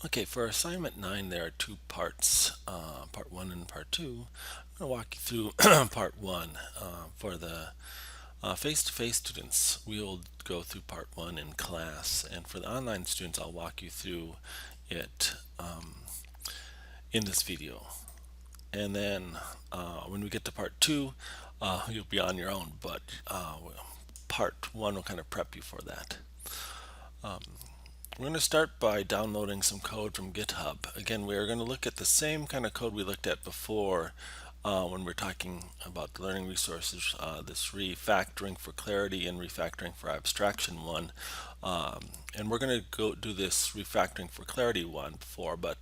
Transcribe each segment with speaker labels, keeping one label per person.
Speaker 1: Okay, for assignment 9, there are two parts, part 1 and part 2. I'm going to walk you through part 1. For the face-to-face students, we'll go through part 1 in class, and for the online students, I'll walk you through it in this video. And then when we get to part 2, you'll be on your own, but part 1 will kind of prep you for that. We're going to start by downloading some code from GitHub. Again, we are going to look at the same kind of code we looked at before when we're talking about the learning resources, this refactoring for clarity and refactoring for abstraction one. And we're going to go do this refactoring for clarity one before, but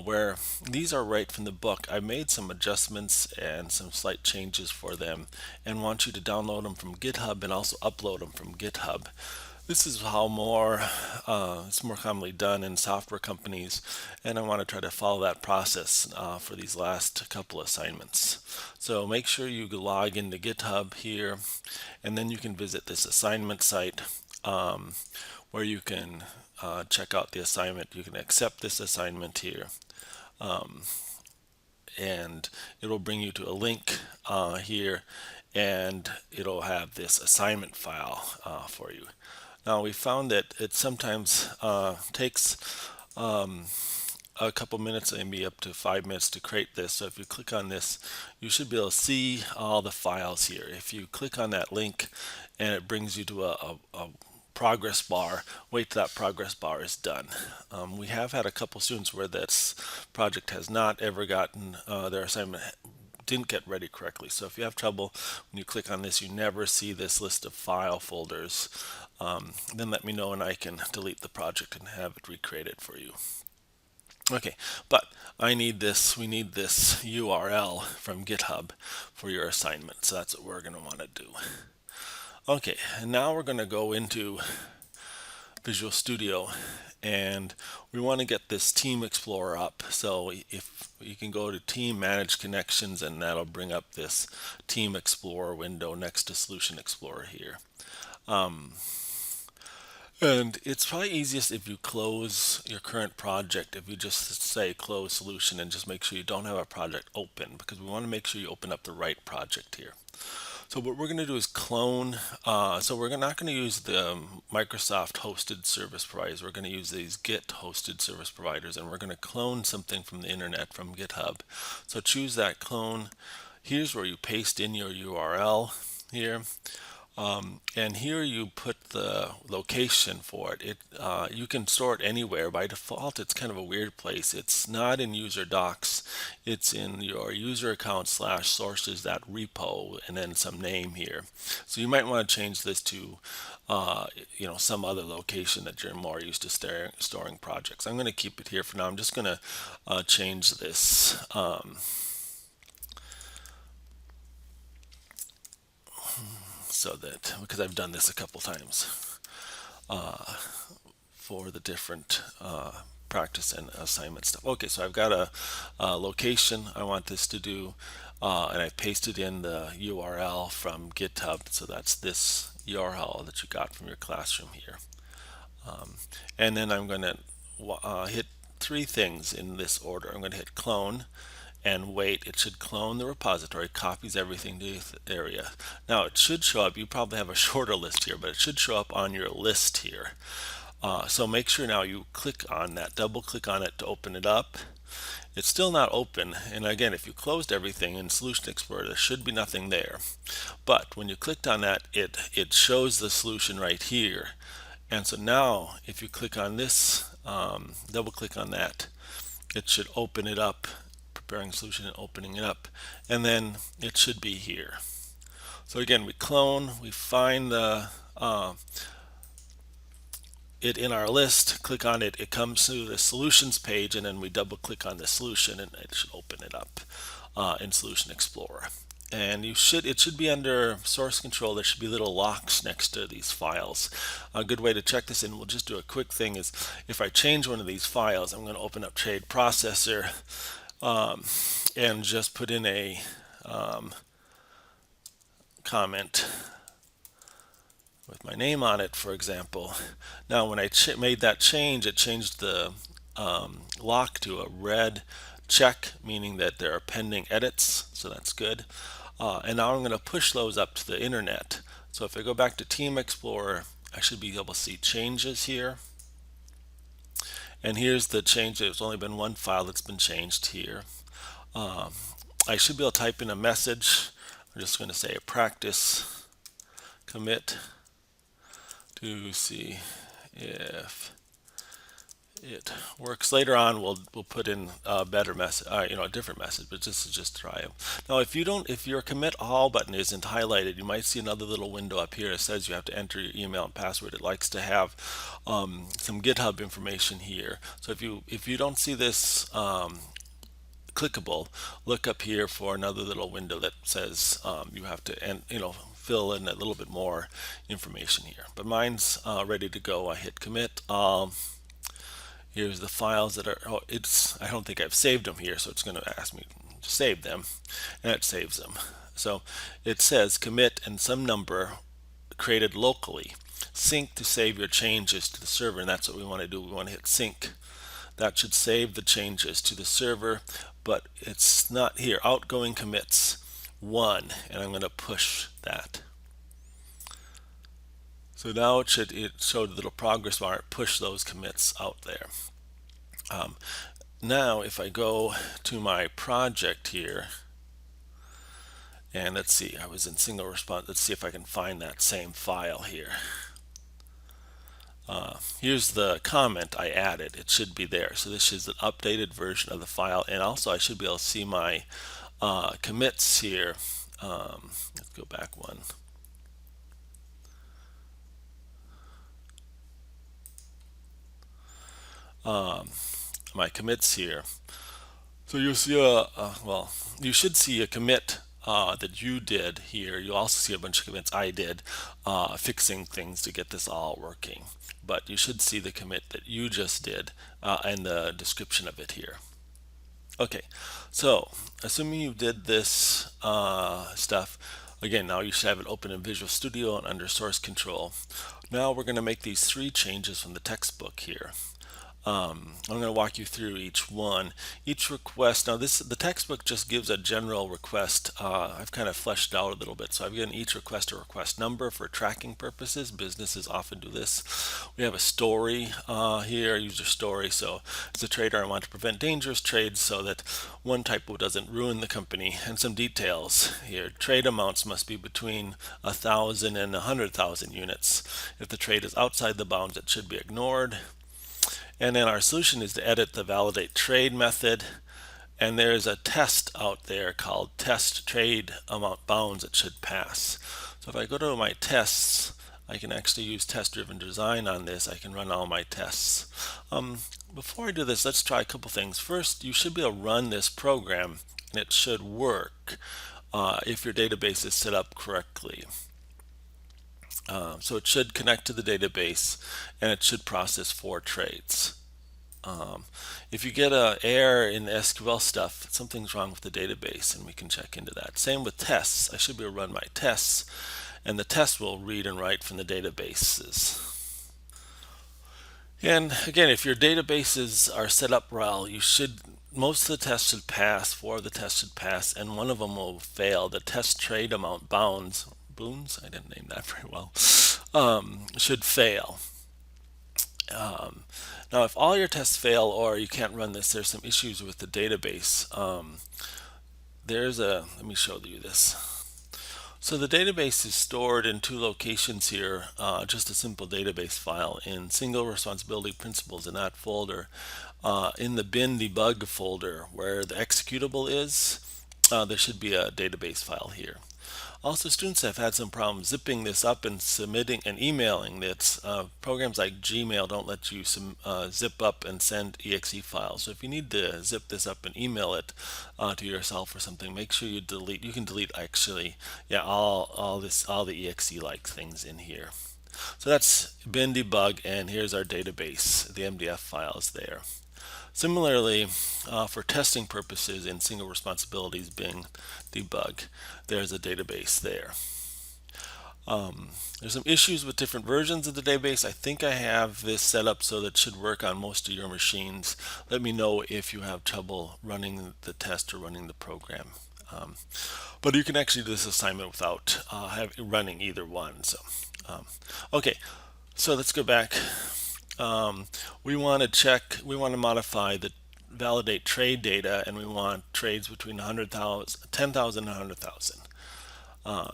Speaker 1: where these are right from the book, I made some adjustments and some slight changes for them and want you to download them from GitHub and also upload them from GitHub. This is how it's more commonly done in software companies, and I want to try to follow that process for these last couple assignments. So make sure you log into GitHub here, and then you can visit this assignment site where you can check out the assignment. You can accept this assignment here, and it'll bring you to a link here, and it'll have this assignment file for you. Now we found that it sometimes takes a couple minutes, maybe up to 5 minutes to create this. So if you click on this, you should be able to see all the files here. If you click on that link and it brings you to a progress bar, wait till that progress bar is done. We have had a couple students where this project has not ever gotten their assignment didn't get ready correctly. So if you have trouble when you click on this, you never see this list of file folders, then let me know and I can delete the project and have it recreated for you. Okay, but we need this URL from GitHub for your assignment. So that's what we're going to want to do. Okay, and now we're going to go into Visual Studio, and we want to get this Team Explorer up. So if you can go to Team Manage Connections, and that'll bring up this Team Explorer window next to Solution Explorer here. And it's probably easiest if you close your current project, if you just say close solution and just make sure you don't have a project open, because we want to make sure you open up the right project here. So what we're going to do is clone. So we're not going to use the Microsoft hosted service providers. We're going to use these Git hosted service providers, and we're going to clone something from the internet from GitHub. So choose that clone. Here's where you paste in your URL here. And here you put the location for it. You can store it anywhere. By default, it's kind of a weird place. It's not in user docs. It's in your user account /sources that repo and then some name here. So you might want to change this to some other location that you're more used to storing projects. I'm going to keep it here for now. I'm just going to change this. So that, because I've done this a couple times for the different practice and assignment stuff. Okay, so I've got a location I want this to do, and I pasted in the URL from GitHub. So that's this URL that you got from your classroom here. And then I'm going to hit three things in this order. I'm going to hit clone and wait. It should clone the repository, copies everything to the area. Now it should show up, you probably have a shorter list here, but it should show up on your list here. So make sure now you click on that, double click on it to open it up. It's still not open, and again, if you closed everything in Solution Explorer, there should be nothing there. But when you clicked on that, it shows the solution right here. And so now if you click on this, double click on that, it should open it up, preparing solution and opening it up, and then it should be here. So again, we clone, we find the it in our list, click on it, it comes to the solutions page, and then we double click on the solution and it should open it up in Solution Explorer. And it should be under source control. There should be little locks next to these files. A good way to check this, and we'll just do a quick thing, is if I change one of these files, I'm going to open up Trade Processor and just put in a comment with my name on it, for example. Now when I made that change, it changed the lock to a red check, meaning that there are pending edits, so that's good. And now I'm going to push those up to the internet. So if I go back to Team Explorer, I should be able to see changes here. And here's the change. There's only been one file that's been changed here. I should be able to type in a message. I'm just going to say practice commit to see if it works. Later on, we'll put in a better message, a different message. But this is just try it. Now, if your commit all button isn't highlighted, you might see another little window up here that says you have to enter your email and password. It likes to have some GitHub information here. So if you don't see this clickable, look up here for another little window that says you have to fill in a little bit more information here. But mine's ready to go. I hit commit. Here's the files that are, I don't think I've saved them here, so it's going to ask me to save them, and it saves them. So it says commit and some number created locally. Sync to save your changes to the server, and that's what we want to do. We want to hit sync. That should save the changes to the server, but it's not here. Outgoing commits 1, and I'm going to push that. So now it showed a little progress bar, push those commits out there. Now if I go to my project here, and let's see, I was in single response. Let's see if I can find that same file here. Here's the comment I added. It should be there. So this is an updated version of the file, and also I should be able to see my commits here. Let's go back one. My commits here. So you'll see you should see a commit that you did here. You'll also see a bunch of commits I did fixing things to get this all working. But you should see the commit that you just did and the description of it here. Okay, so assuming you did this stuff, again, now you should have it open in Visual Studio and under Source Control. Now we're going to make these 3 changes from the textbook here. I'm going to walk you through each one. Each request, now the textbook just gives a general request. I've kind of fleshed out a little bit. So I've given each request a request number for tracking purposes. Businesses often do this. We have a story here, user story. So as a trader, I want to prevent dangerous trades so that one typo doesn't ruin the company. And some details here. Trade amounts must be between 1,000 and 100,000 units. If the trade is outside the bounds, it should be ignored. And then our solution is to edit the validate trade method. And there's a test out there called test trade amount bounds that should pass. So if I go to my tests, I can actually use test driven design on this. I can run all my tests. Before I do this, let's try a couple things. First, you should be able to run this program and it should work if your database is set up correctly. So it should connect to the database and it should process 4 trades. If you get an error in the SQL stuff, something's wrong with the database and we can check into that. Same with tests. I should be able to run my tests and the test will read and write from the databases. And again, if your databases are set up well, most of the tests should pass, 4 of the tests should pass, and 1 of them will fail. The test trade amount bounds, I didn't name that very well, should fail. Now, if all your tests fail or you can't run this, there's some issues with the database. Let me show you this. So the database is stored in 2 locations here, just a simple database file in single responsibility principles in that folder. In the bin debug folder where the executable is, there should be a database file here. Also, students have had some problems zipping this up and submitting and emailing this. Programs like Gmail don't let you zip up and send exe files. So if you need to zip this up and email it to yourself or something, make sure you delete. You can delete actually, all the exe like things in here. So that's bin debug, and here's our database. The MDF file is there. Similarly, for testing purposes in single responsibilities bin debug, there's a database there. There's some issues with different versions of the database. I think I have this set up so that it should work on most of your machines. Let me know if you have trouble running the test or running the program. Um, but you can actually do this assignment without running either one. Um, okay, so let's go back. Um, we want to check, we want to modify the validate trade data, and we want trades between 100,000, 10,000 and 100,000.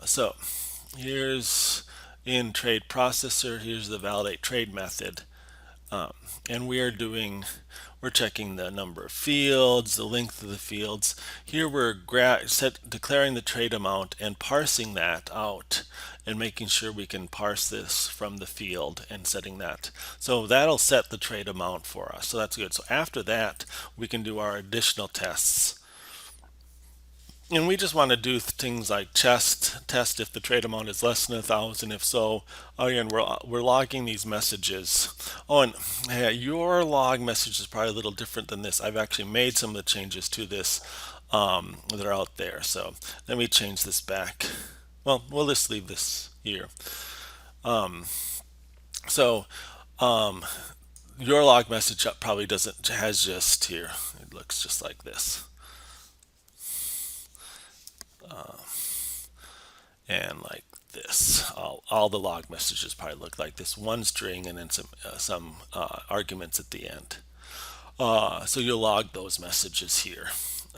Speaker 1: So here's in trade processor, here's the validate trade method. Um, and we're checking the number of fields, the length of the fields. Here we're declaring the trade amount and parsing that out and making sure we can parse this from the field and setting that. So that'll set the trade amount for us. So that's good. So after that, we can do our additional tests. And we just want to do things like test if the trade amount is less than 1,000. If so, again, we're logging these messages. Oh, and yeah, your log message is probably a little different than this. I've actually made some of the changes to this that are out there. So let me change this back. Well, we'll just leave this here. So your log message probably has just here. It looks just like this. And like this. All the log messages probably look like this, one string and then some arguments at the end. So you'll log those messages here.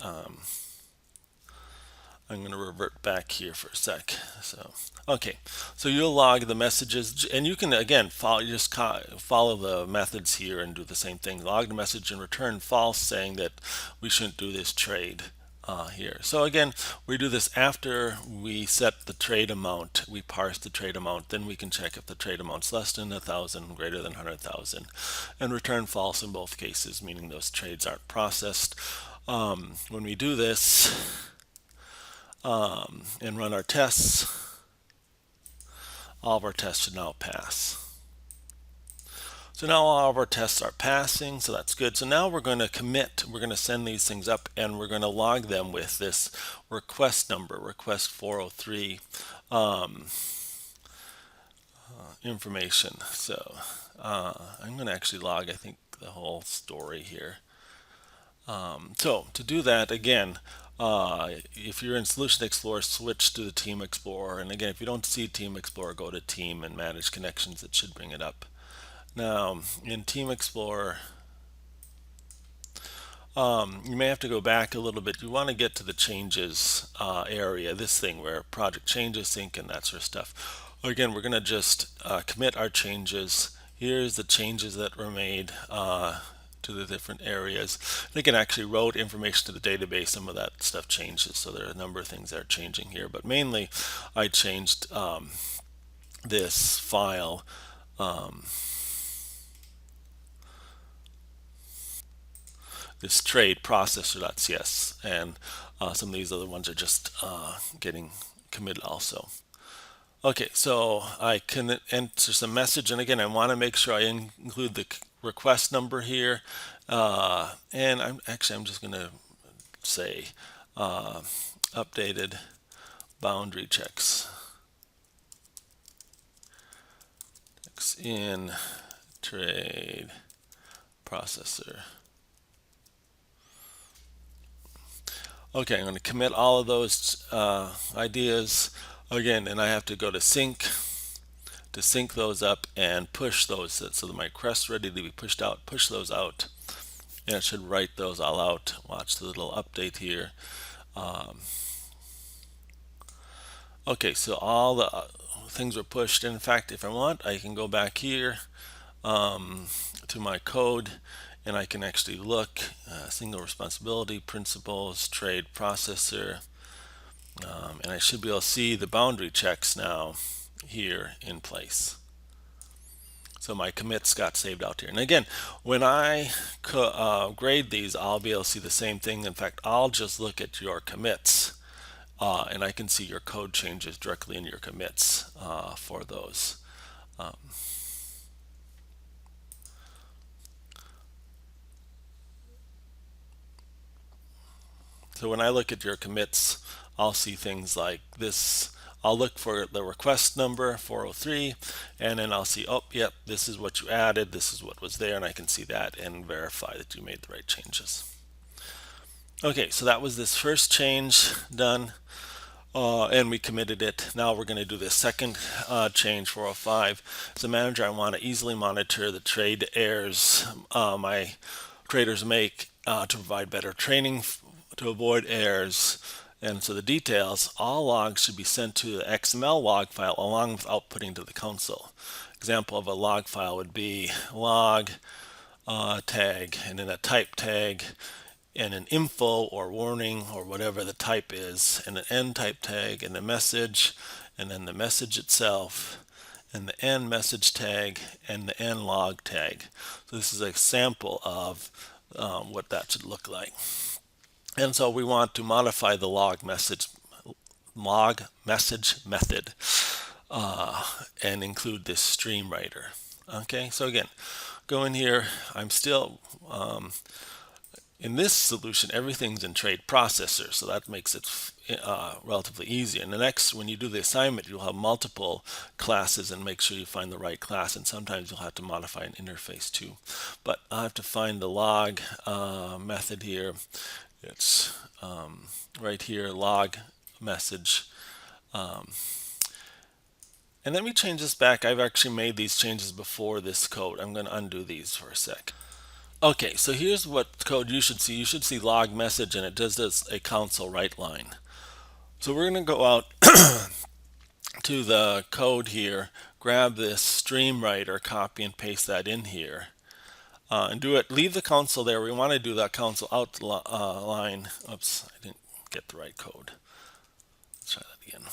Speaker 1: Um, I'm going to revert back here for a sec. So, okay, so you'll log the messages, and you can again follow the methods here and do the same thing. Log the message and return false, saying that we shouldn't do this trade here. So again, we do this after we set the trade amount. We parse the trade amount, then we can check if the trade amount's less than 1,000, greater than 100,000, and return false in both cases, meaning those trades aren't processed. When we do this and run our tests, all of our tests should now pass. So now all of our tests are passing, so that's good. So now we're going to commit, we're going to send these things up, and we're going to log them with this request number, request 403 information. So I'm going to actually log, I think, the whole story here. So to do that, again, if you're in Solution Explorer, switch to the Team Explorer. And again, if you don't see Team Explorer, go to Team and Manage Connections. It should bring it up. Now, in Team Explorer, you may have to go back a little bit. You want to get to the changes area, this thing where project changes, sync, and that sort of stuff. Again, we're going to just commit our changes. Here's the changes that were made to the different areas. They can actually wrote information to the database. Some of that stuff changes, so there are a number of things that are changing here. But mainly, I changed this file. This trade processor.cs, and some of these other ones are just getting committed also. Okay, so I can enter some message, and again, I want to make sure I include the request number here, and I'm just going to say updated boundary checks in trade processor. Okay, I'm going to commit all of those ideas again, and I have to go to sync those up and push those so that my request's ready to be pushed out. Push those out, and it should write those all out. Watch the little update here. Okay, so all the things were pushed. In fact, if I want, I can go back here to my code, and I can actually look single responsibility principles, trade processor, and I should be able to see the boundary checks now here in place. So my commits got saved out here. And again, when I grade these, I'll be able to see the same thing. In fact, I'll just look at your commits, and I can see your code changes directly in your commits for those. So when I look at your commits, I'll see things like this I'll look for the request number 403, and then I'll see, oh, yep, this is what you added, this is what was there, and I can see that and verify that you made the right changes. Okay, so that was this first change done, and we committed it. Now we're going to do the second change, 405. As a manager, I want to easily monitor the trade errors my traders make to provide better training to avoid errors. And so the details, all logs should be sent to the XML log file along with outputting to the console. Example of a log file would be log tag, and then a type tag, and an info or warning or whatever the type is, and an end type tag, and the message, and then the message itself, and the end message tag, and the end log tag. So this is a sample of what that should look like. And so we want to modify the log message method and include this stream writer. Okay, so again, go in here. I'm still in this solution, everything's in trade processor, so that makes it relatively easy. And the next, when you do the assignment, you'll have multiple classes and make sure you find the right class, and sometimes you'll have to modify an interface too. But I have to find the log method here. It's right here, log message. And let me change this back. I've actually made these changes before this code. I'm going to undo these for a sec. Okay, so here's what code you should see. You should see log message, and it does this a console write line. So we're going to go out to the code here, grab this stream writer, copy and paste that in here, and do it. Leave the console there. We want to do that console out line. Oops, I didn't get the right code. Let's try that again.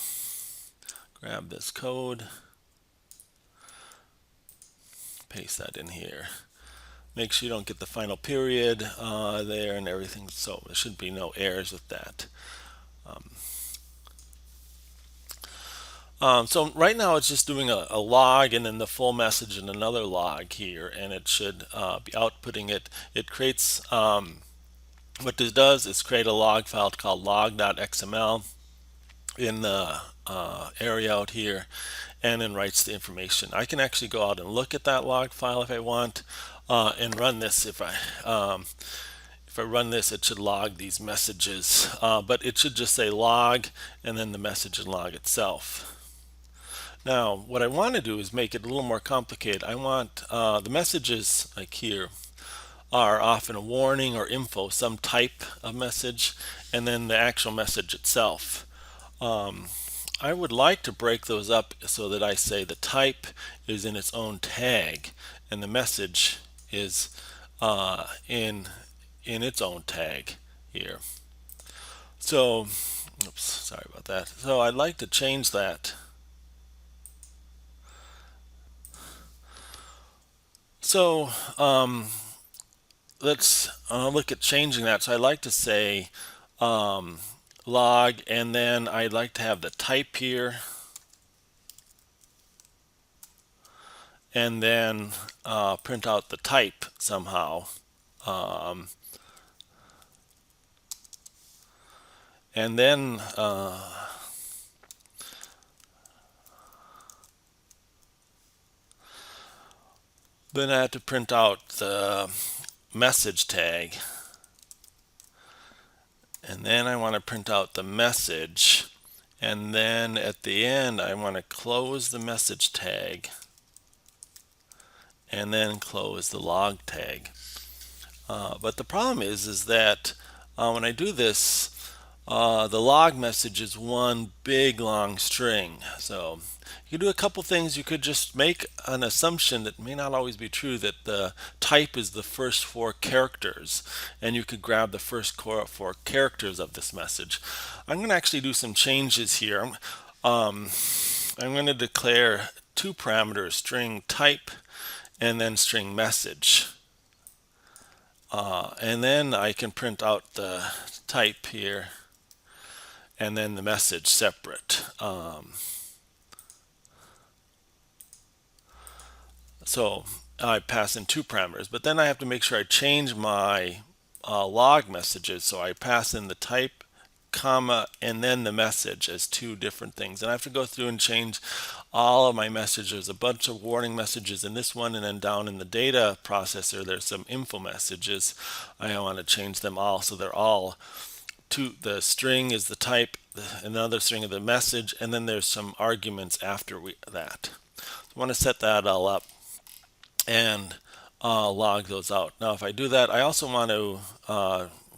Speaker 1: Grab this code, paste that in here. Make sure you don't get the final period there and everything, so there should be no errors with that. So right now it's just doing a log and then the full message in another log here, and it should be outputting it. It creates, what this does is create a log file called log.xml in the area out here, and then writes the information. I can actually go out and look at that log file if I want, and run this. If I run this, it should log these messages, but it should just say log and then the message and log itself. Now what I want to do is make it a little more complicated. I want the messages, like here, are often a warning or info, some type of message, and then the actual message itself. I would like to break those up so that I say the type is in its own tag and the message is in its own tag here. So, oops, sorry about that. So I'd like to change that. So let's look at changing that. So I'd like to say log, and then I'd like to have the type here, and then print out the type somehow. And then I have to print out the message tag, and then I want to print out the message, and then at the end I want to close the message tag and then close the log tag. But the problem is that when I do this, the log message is one big long string. So you can do a couple things. You could just make an assumption that may not always be true, that the type is the first 4 characters, and you could grab the first 4 characters of this message. I'm going to actually do some changes here. I'm going to declare 2 parameters, string type and then string message. And then I can print out the type here and then the message separate. So I pass in 2 parameters, but then I have to make sure I change my log messages. So I pass in the type comma, and then the message as two different things. And I have to go through and change all of my messages. There's a bunch of warning messages in this one, and then down in the data processor, there's some info messages. I want to change them all so they're all the string is the type, another string of the message, and then there's some arguments after that. So I want to set that all up and log those out. Now, if I do that, I also want to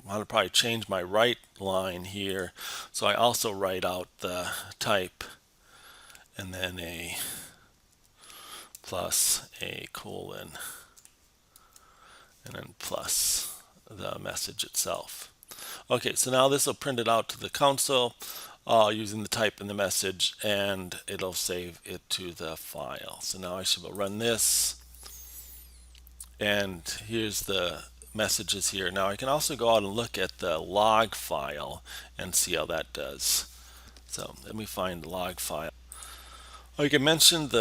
Speaker 1: probably change my write line here. So I also write out the type and then a plus a colon and then plus the message itself. Okay, so now this will print it out to the console using the type and the message, and it'll save it to the file. So now I should run this, and here's the messages here. Now I can also go out and look at the log file and see how that does. So let me find the log file. Like I mentioned,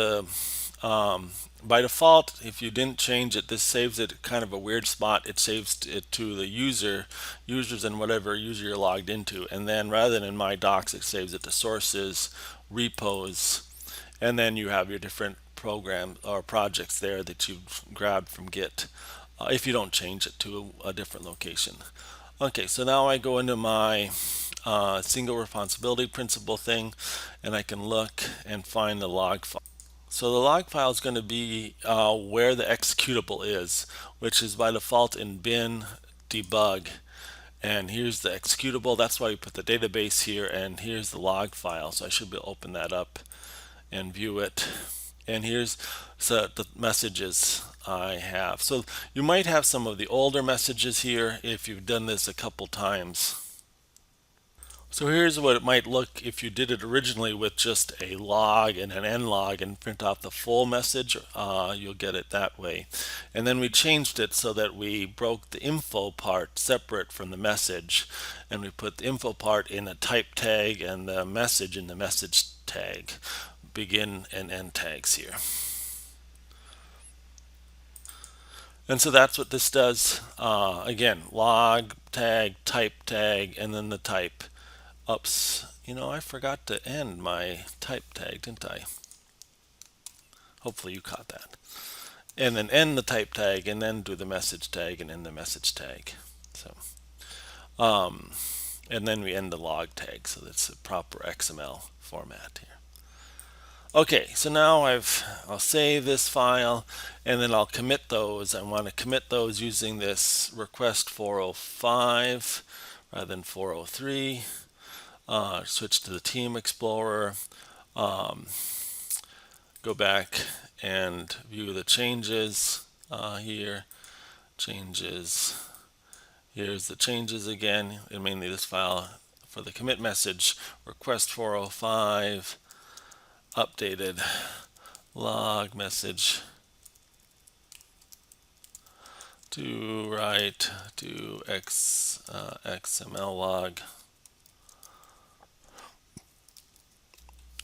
Speaker 1: by default, if you didn't change it, this saves it kind of a weird spot. It saves it to the users and whatever user you're logged into. And then rather than in my docs, it saves it to sources, repos, and then you have your different programs or projects there that you've grabbed from Git if you don't change it to a different location. Okay, so now I go into my single responsibility principle thing, and I can look and find the log file. So the log file is going to be where the executable is, which is by default in bin debug. And here's the executable. That's why we put the database here, and here's the log file. So I should be able to open that up and view it. And here's the messages I have. So you might have some of the older messages here if you've done this a couple times. So here's what it might look if you did it originally with just a log and an nlog and print out the full message. You'll get it that way. And then we changed it so that we broke the info part separate from the message, and we put the info part in a type tag and the message in the message tag, begin and end tags here. And so that's what this does. Again, log tag, type tag, and then the type. Oops, I forgot to end my type tag, didn't I? Hopefully you caught that. And then end the type tag, and then do the message tag, and end the message tag. So, and then we end the log tag, so that's a proper XML format here. Okay, so now I'll save this file, and then I'll commit those. I want to commit those using this request 405 rather than 403. Switch to the Team Explorer, go back and view the changes here. Changes. Here's the changes again, and mainly this file for the commit message, request 405, updated log message to write to XML log.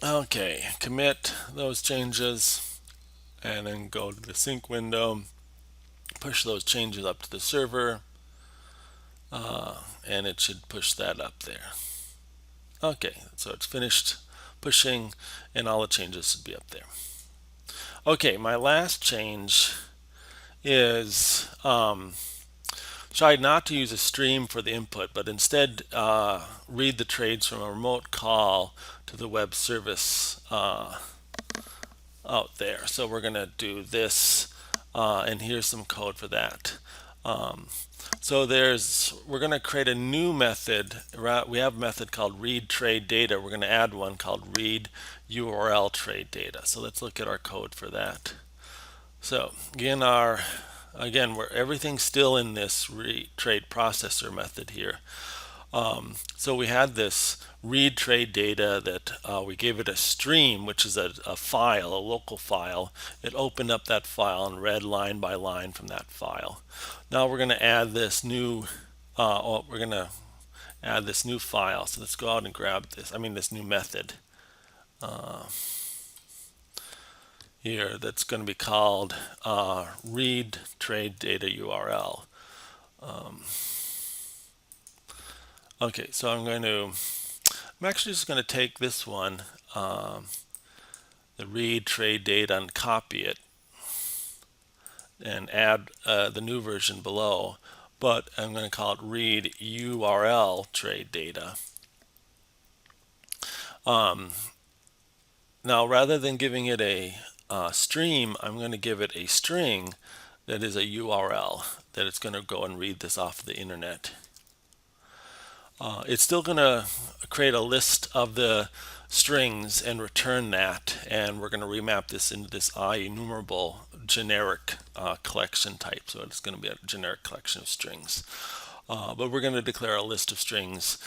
Speaker 1: Okay, commit those changes and then go to the sync window, push those changes up to the server, and it should push that up there. Okay, so it's finished pushing and all the changes should be up there. Okay, my last change is tried not to use a stream for the input, but instead read the trades from a remote call to the web service out there. So we're going to do this, and here's some code for that. So we're going to create a new method. We have a method called read trade data. We're going to add one called read URL trade data. So let's look at our code for that. So again, everything's still in this trade processor method here. So we had this read trade data that we gave it a stream, which is a file, a local file. It opened up that file and read line by line from that file. Now we're going to add this new file. So let's go out and grab this new method here that's going to be called read trade data URL. Okay, so I'm actually just going to take this one, the read trade data, and copy it and add the new version below. But I'm going to call it read URL trade data. Now, rather than giving it a stream, I'm going to give it a string that is a URL that it's going to go and read this off the internet. It's still going to create a list of the strings and return that, and we're going to remap this into this IEnumerable generic collection type. So it's going to be a generic collection of strings. But we're going to declare a list of strings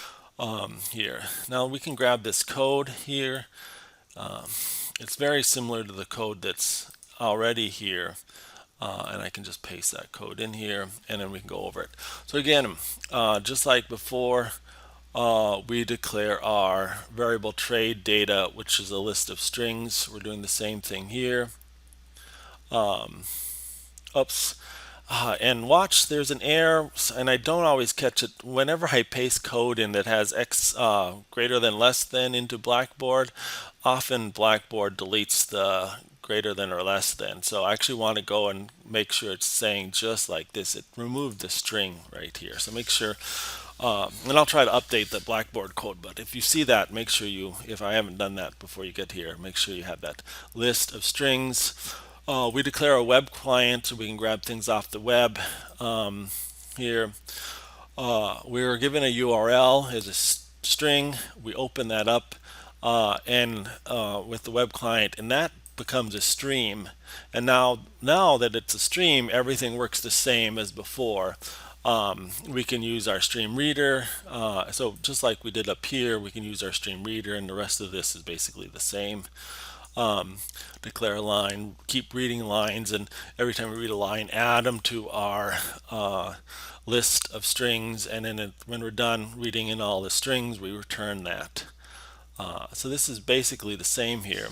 Speaker 1: here. Now we can grab this code here. It's very similar to the code that's already here. And I can just paste that code in here, and then we can go over it. So again, just like before, we declare our variable trade data, which is a list of strings. We're doing the same thing here. Oops. And watch, there's an error, and I don't always catch it. Whenever I paste code in that has x greater than less than into Blackboard, often Blackboard deletes the greater than or less than. So I actually want to go and make sure it's saying just like this. It removed the string right here. So make sure, and I'll try to update the Blackboard code, but if you see that, make sure you, if I haven't done that before you get here, make sure you have that list of strings. We declare a web client so we can grab things off the web. Here, we're given a URL as a string. We open that up and with the web client, and that becomes a stream. And now that it's a stream, everything works the same as before. We can use our stream reader. So just like we did up here, we can use our stream reader, and the rest of this is basically the same. Declare a line, keep reading lines, and every time we read a line, add them to our list of strings, and then when we're done reading in all the strings, we return that. So this is basically the same here.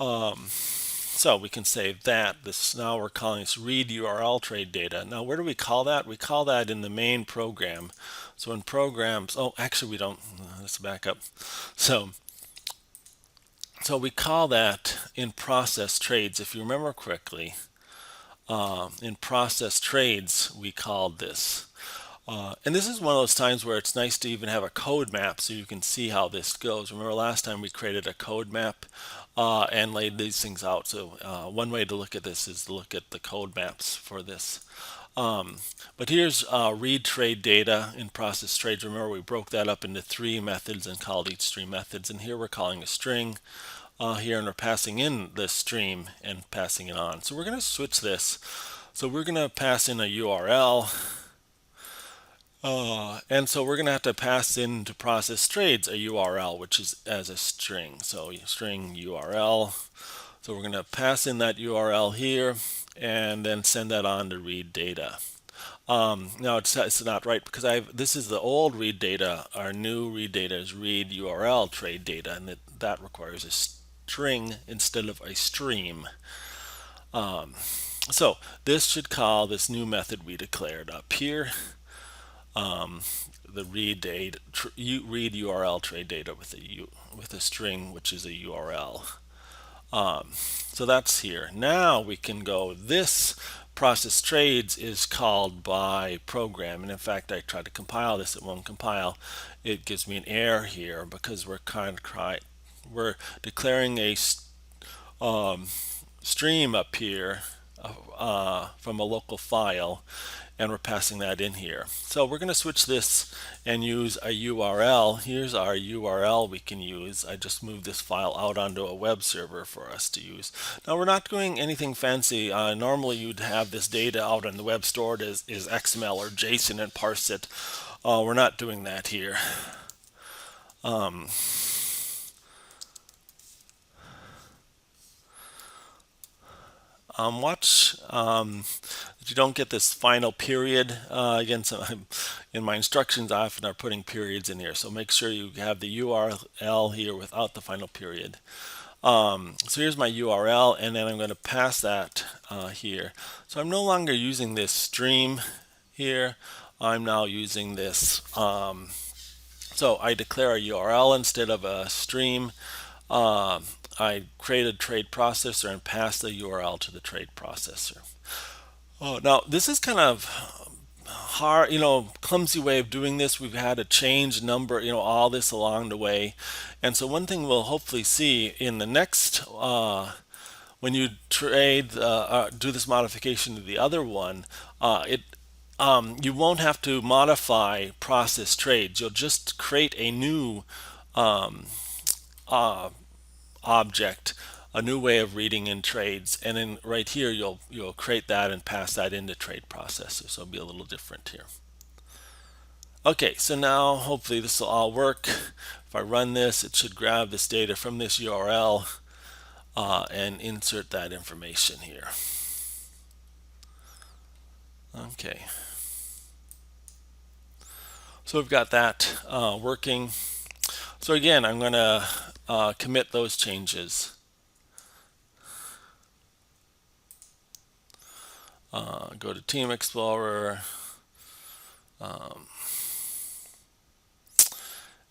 Speaker 1: So we can save that. This now we're calling this read URL trade data. Now where do we call that? We call that in the main program. So in programs, oh actually we don't, let's back up. So we call that in process trades. If you remember correctly, in process trades, we called this. And this is one of those times where it's nice to even have a code map so you can see how this goes. Remember last time we created a code map and laid these things out. So one way to look at this is to look at the code maps for this. But here's read trade data in process trades. Remember we broke that up into 3 methods and called each 3 methods. And here we're calling a string here, and we're passing in the stream and passing it on. So we're going to switch this. So we're going to pass in a URL. And so we're going to have to pass into process trades a URL, which is as a string. So string URL. So we're going to pass in that URL here and then send that on to read data. Now it's not right because this is the old read data. Our new read data is read URL trade data, and that requires a string instead of a stream. So this should call this new method we declared up here, the read URL trade data with a string, which is a URL. So that's here. Now we can go, this process trades is called by program, and in fact I tried to compile this, it won't compile. It gives me an error here because we're declaring a stream up here from a local file, and we're passing that in here. So we're going to switch this and use a URL. Here's our URL we can use. I just moved this file out onto a web server for us to use. Now we're not doing anything fancy. Normally you'd have this data out on the web stored as XML or JSON and parse it. We're not doing that here. Watch that you don't get this final period. Again, so in my instructions I often are putting periods in here, so make sure you have the URL here without the final period. So here's my URL, and then I'm going to pass that here. So I'm no longer using this stream here. I'm now using this So I declare a URL instead of a stream. I create a trade processor and pass the URL to the trade processor. Oh, now this is kind of hard, clumsy way of doing this. We've had to change number, all this along the way. And so one thing we'll hopefully see in the next, when you do this modification to the other one, you won't have to modify process trades. You'll just create a new object, a new way of reading in trades, and then right here you'll create that and pass that into trade processor. So it'll be a little different here. Okay, so now hopefully this will all work. If I run this, it should grab this data from this URL and insert that information here. Okay, so we've got that working. So again, I'm going to commit those changes. Go to Team Explorer,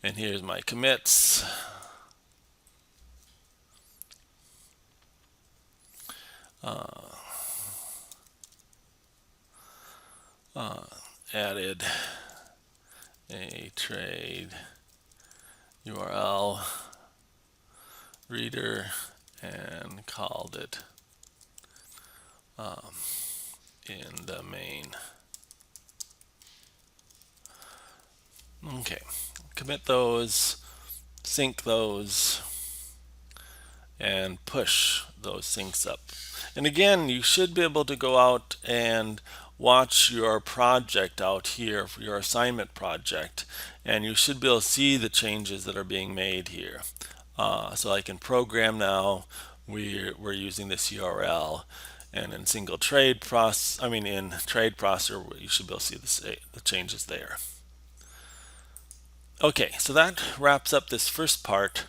Speaker 1: and here's my commits. Added a trade URL reader and called it in the main. Okay, commit those, sync those, and push those syncs up. And again, you should be able to go out and watch your project out here for your assignment project, and you should be able to see the changes that are being made here. So I can program now. We're using this URL, and in in trade processor, you should be able to see the changes there. Okay, so that wraps up this first part.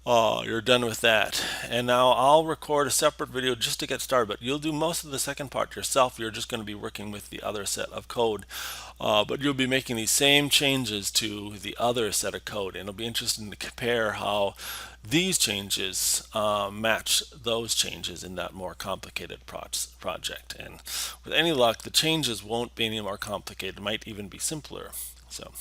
Speaker 1: You're done with that. And now I'll record a separate video just to get started, but you'll do most of the second part yourself. You're just going to be working with the other set of code. But you'll be making these same changes to the other set of code, and it'll be interesting to compare how these changes match those changes in that more complicated project. And with any luck, the changes won't be any more complicated. It might even be simpler. So